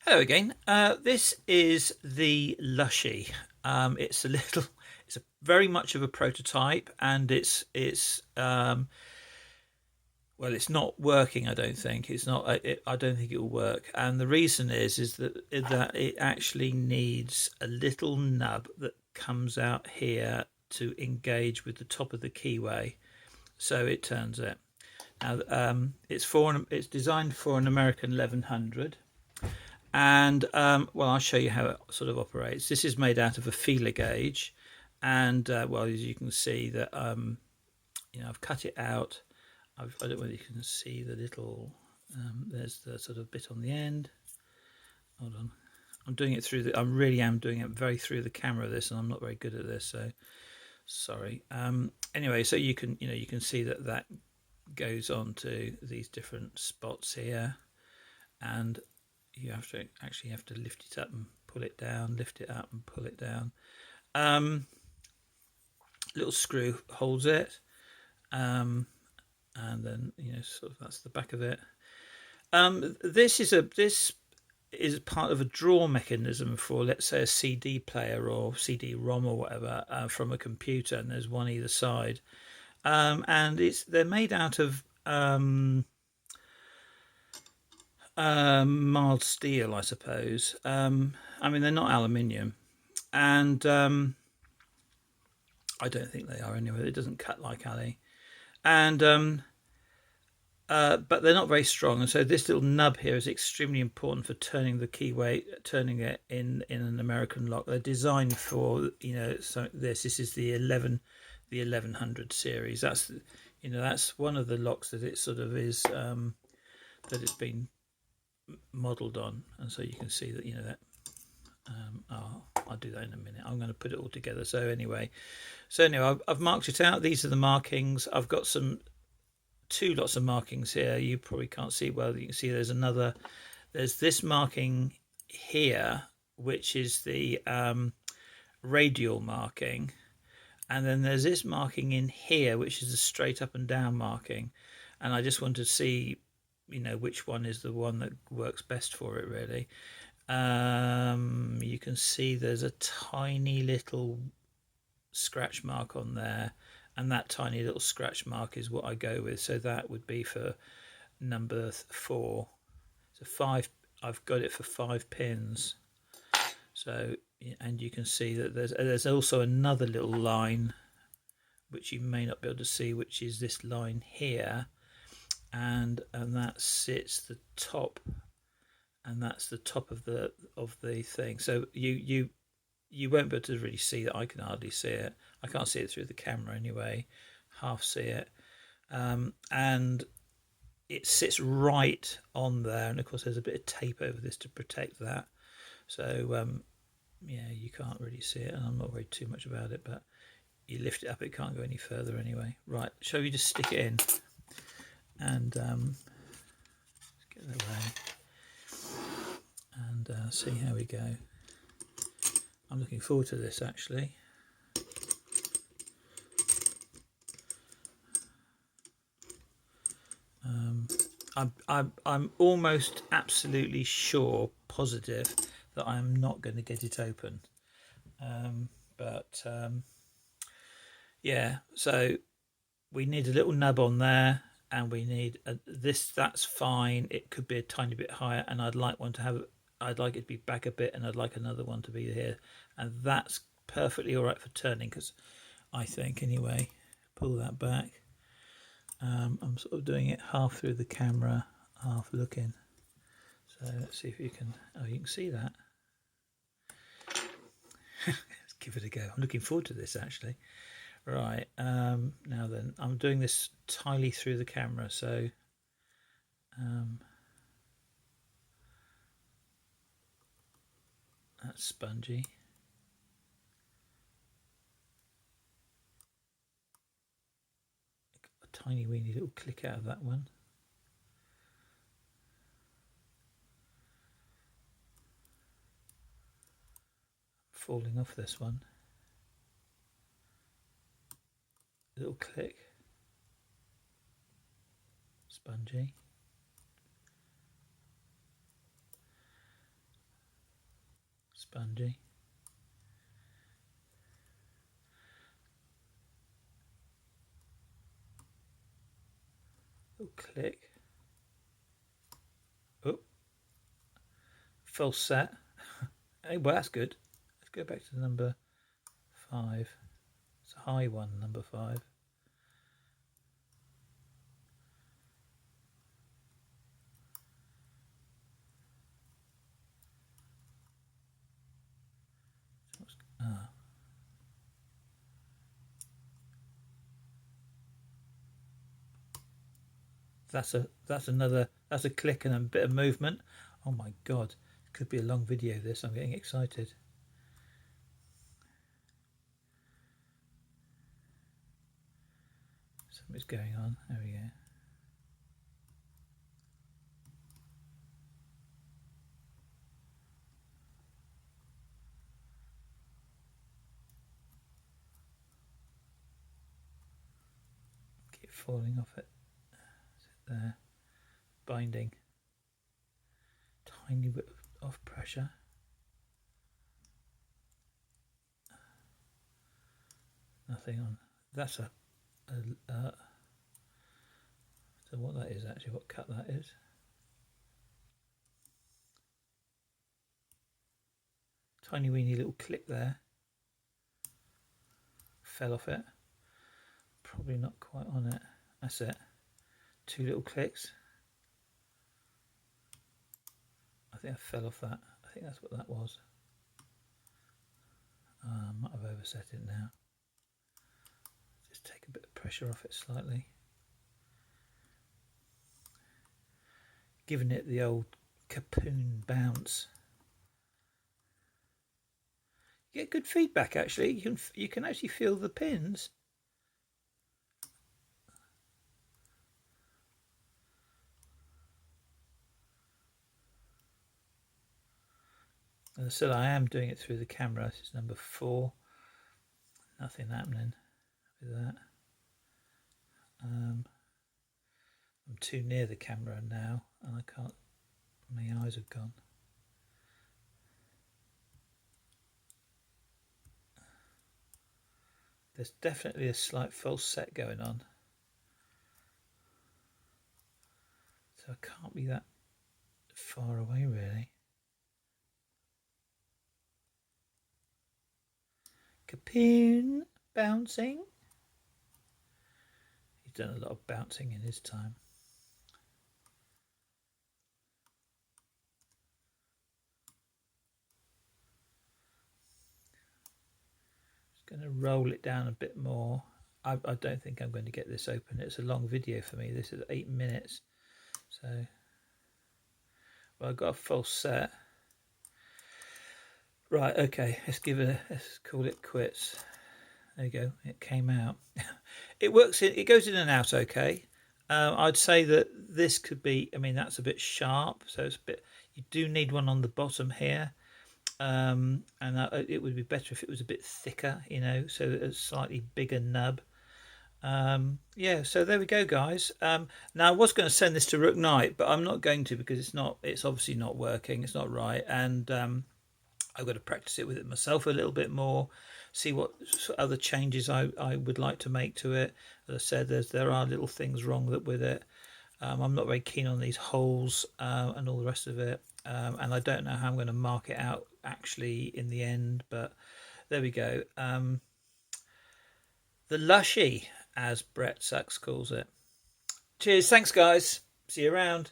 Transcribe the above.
Hello again. This is the Lushy. It's a very much of a prototype, and well, it's not working. I don't think it's not. I don't think it will work, and the reason is that it actually needs a little nub that comes out here to engage with the top of the keyway, so it turns it. Now, it's designed for an American 1100. And well, I'll show you how it sort of operates. This is made out of a feeler gauge, and well, as you can see that I've cut it out. I don't know whether you can see the little. There's the sort of bit on the end. Hold on, I'm doing it through the. I really am doing it very through the camera. This, and I'm not very good at this, so sorry. Anyway, so you can see that goes on to these different spots here, and you actually have to lift it up and pull it down, lift it up and pull it down. Little screw holds it, and then sort of that's the back of it. This is part of a draw mechanism for, let's say, a CD player or CD-ROM or whatever from a computer, and there's one either side, and they're made out of mild steel, I suppose. I mean, they're not aluminium, and I don't think they are anyway. It doesn't cut like Ali, and but they're not very strong. And so this little nub here is extremely important for turning the keyway, turning it in an American lock. They're designed for so this is the 1100 series. That's one of the locks that it sort of is that it's been modelled on, and so you can see that that I'll do that in a minute. I'm going to put it all together. So anyway, I've marked it out. These are the markings. I've got two lots of markings here. You probably can't see well. You can see there's this marking here, which is the radial marking, and then there's this marking in here, which is the straight up and down marking. And I just want to see which one is the one that works best for it, really. You can see there's a tiny little scratch mark on there, and that tiny little scratch mark is what I go with. So that would be for number 4. So 5. I've got it for 5 pins. So, and you can see that there's also another little line which you may not be able to see, which is this line here, and that sits the top, and that's the top of the thing. So you won't be able to really see that. I can hardly see it. I can't see it through the camera anyway. Half see it, and it sits right on there. And of course, there's a bit of tape over this to protect that. So yeah, you can't really see it, and I'm not worried too much about it. But you lift it up, it can't go any further anyway. Right, shall we just stick it in and get that away and see how we go. I'm looking forward to this, actually. I'm almost absolutely sure, positive, that I'm not going to get it open. Yeah, so we need a little nub on there, and we need this. That's fine. It could be a tiny bit higher, and I'd like it to be back a bit, and I'd like another one to be here, and that's perfectly all right for turning, because I think anyway. Pull that back. I'm sort of doing it half through the camera, half looking. So let's see if you can. Oh, you can see that. Let's give it a go. I'm looking forward to this, actually. Right, now then, I'm doing this entirely through the camera, so that's spongy. A tiny weeny little click out of that one. Falling off this one. Little click. Spongy. spongy. Little click. Oh, false set. Hey, well, that's good. Let's go back to number 5. It's a high one, number 5. Ah. That's a click and a bit of movement. Oh my god, it could be a long video this. I'm getting excited. Something's going on. There we go. Keep falling off it. Sit there. Binding. Tiny bit of off pressure. Nothing on. That's a so what that is actually, what cut that is. Tiny weeny little click there. Fell off it. Probably not quite on it. That's it. 2 little clicks. I think I fell off that. I think that's what that was. I might have overset it now. Just take a bit of pressure off it slightly. Giving it the old capoon bounce. You get good feedback actually. You can actually feel the pins. As I said, I am doing it through the camera. This is number 4. Nothing happening with that. I'm too near the camera now and I can't, my eyes have gone. There's definitely a slight false set going on. So I can't be that far away really. Capoon bouncing. He's done a lot of bouncing in his time. Just going to roll it down a bit more. I don't think I'm going to get this open. It's a long video for me. This is 8 minutes. So, well, I've got a false set. Right, okay, let's call it quits. There you go, it came out. It works, it goes in and out okay. I'd say that this could be, I mean, that's a bit sharp, so it's a bit, you do need one on the bottom here. And it would be better if it was a bit thicker, you know, so a slightly bigger nub. Yeah, so there we go, guys. Now I was going to send this to Rook Knight, but I'm not going to because it's obviously not working, it's not right, and I've got to practice it with it myself a little bit more, see what other changes I would like to make to it. As I said, there are little things wrong with it. I'm not very keen on these holes and all the rest of it, and I don't know how I'm going to mark it out actually in the end, but there we go. The Lushy, as Brett Sachs calls it. Cheers, thanks guys, see you around.